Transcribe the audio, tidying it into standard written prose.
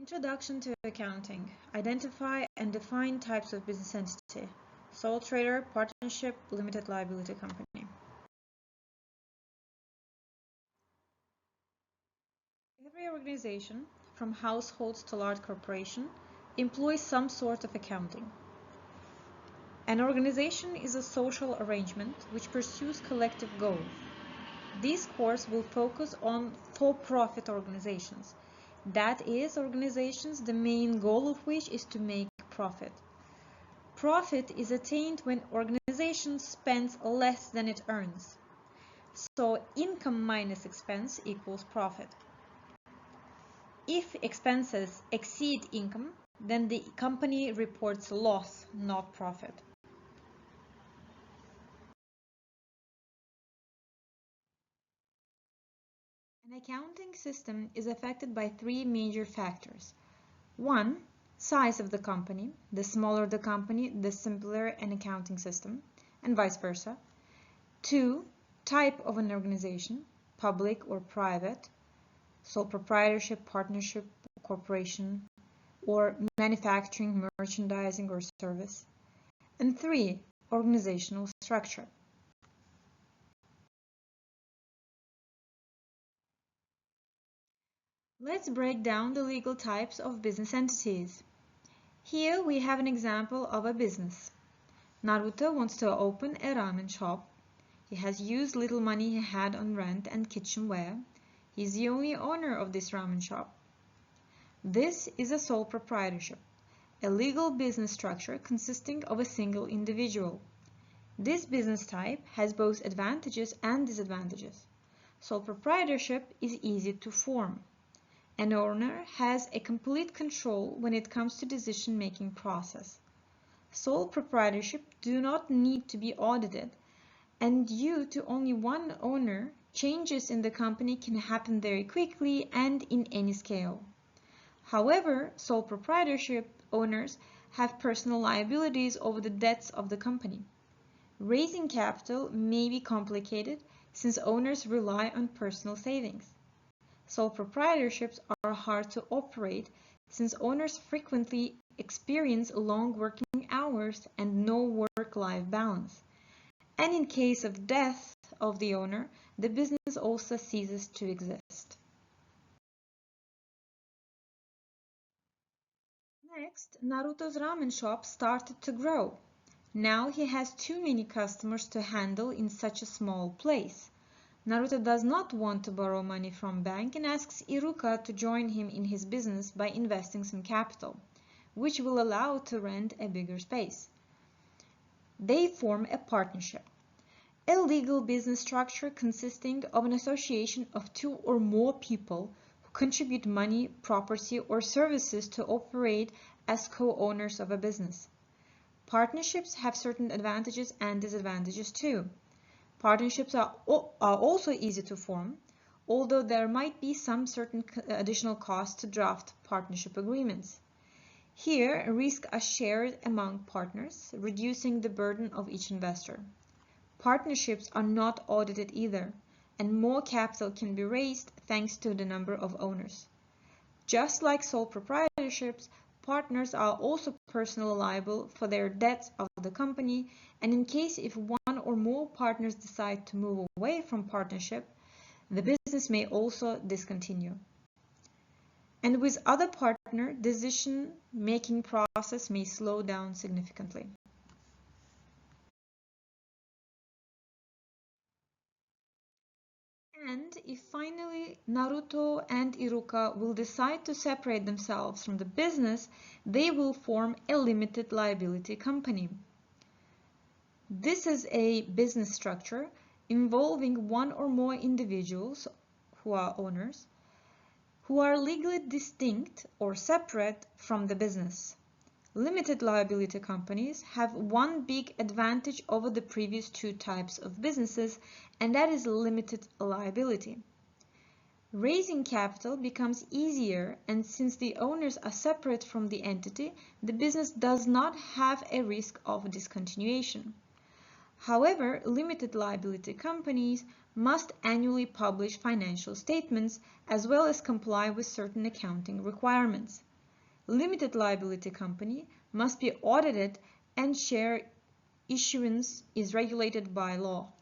Introduction to accounting. Identify and define types of business entity. Sole trader, partnership, limited liability company. Every organization, from households to large corporation, employs some sort of accounting. An organization is a social arrangement which pursues collective goals. This course will focus on for-profit organizations. That is, organizations the main goal of which is to make profit. Profit is attained when organization spends less than it earns. So income minus expense equals profit. If expenses exceed income, then the company reports loss, not profit. An accounting system is affected by three major factors. 1. Size of the company. The smaller the company, the simpler an accounting system, and vice versa. 2. Type of an organization, public or private, sole proprietorship, partnership, corporation, or manufacturing, merchandising, or service. And 3. Organizational structure. Let's break down the legal types of business entities. Here we have an example of a business. Naruto wants to open a ramen shop. He has used little money he had on rent and kitchenware. He is the only owner of this ramen shop. This is a sole proprietorship, a legal business structure consisting of a single individual. This business type has both advantages and disadvantages. Sole proprietorship is easy to form. An owner has a complete control when it comes to decision-making process. Sole proprietorship do not need to be audited, and due to only one owner, changes in the company can happen very quickly and in any scale. However, sole proprietorship owners have personal liabilities over the debts of the company. Raising capital may be complicated since owners rely on personal savings. Sole proprietorships are hard to operate since owners frequently experience long working hours and no work-life balance. And in case of death of the owner, the business also ceases to exist. Next, Naruto's ramen shop started to grow. Now he has too many customers to handle in such a small place. Naruto does not want to borrow money from bank and asks Iruka to join him in his business by investing some capital, which will allow to rent a bigger space. They form a partnership, a legal business structure consisting of an association of two or more people who contribute money, property, or services to operate as co-owners of a business. Partnerships have certain advantages and disadvantages too. Partnerships are also easy to form, although there might be some certain additional costs to draft partnership agreements. Here, risks are shared among partners, reducing the burden of each investor. Partnerships are not audited either, and more capital can be raised thanks to the number of owners. Just like sole proprietorships, partners are also personally liable for their debts of the company, and in case if one or more partners decide to move away from partnership, the business may also discontinue. And with other partner, decision-making process may slow down significantly. And if finally Naruto and Iruka will decide to separate themselves from the business, they will form a limited liability company. This is a business structure involving one or more individuals who are owners, who are legally distinct or separate from the business. Limited liability companies have one big advantage over the previous two types of businesses, and that is limited liability. Raising capital becomes easier, and since the owners are separate from the entity, the business does not have a risk of discontinuation. However, limited liability companies must annually publish financial statements as well as comply with certain accounting requirements. limited liability company must be audited and share issuance is regulated by law.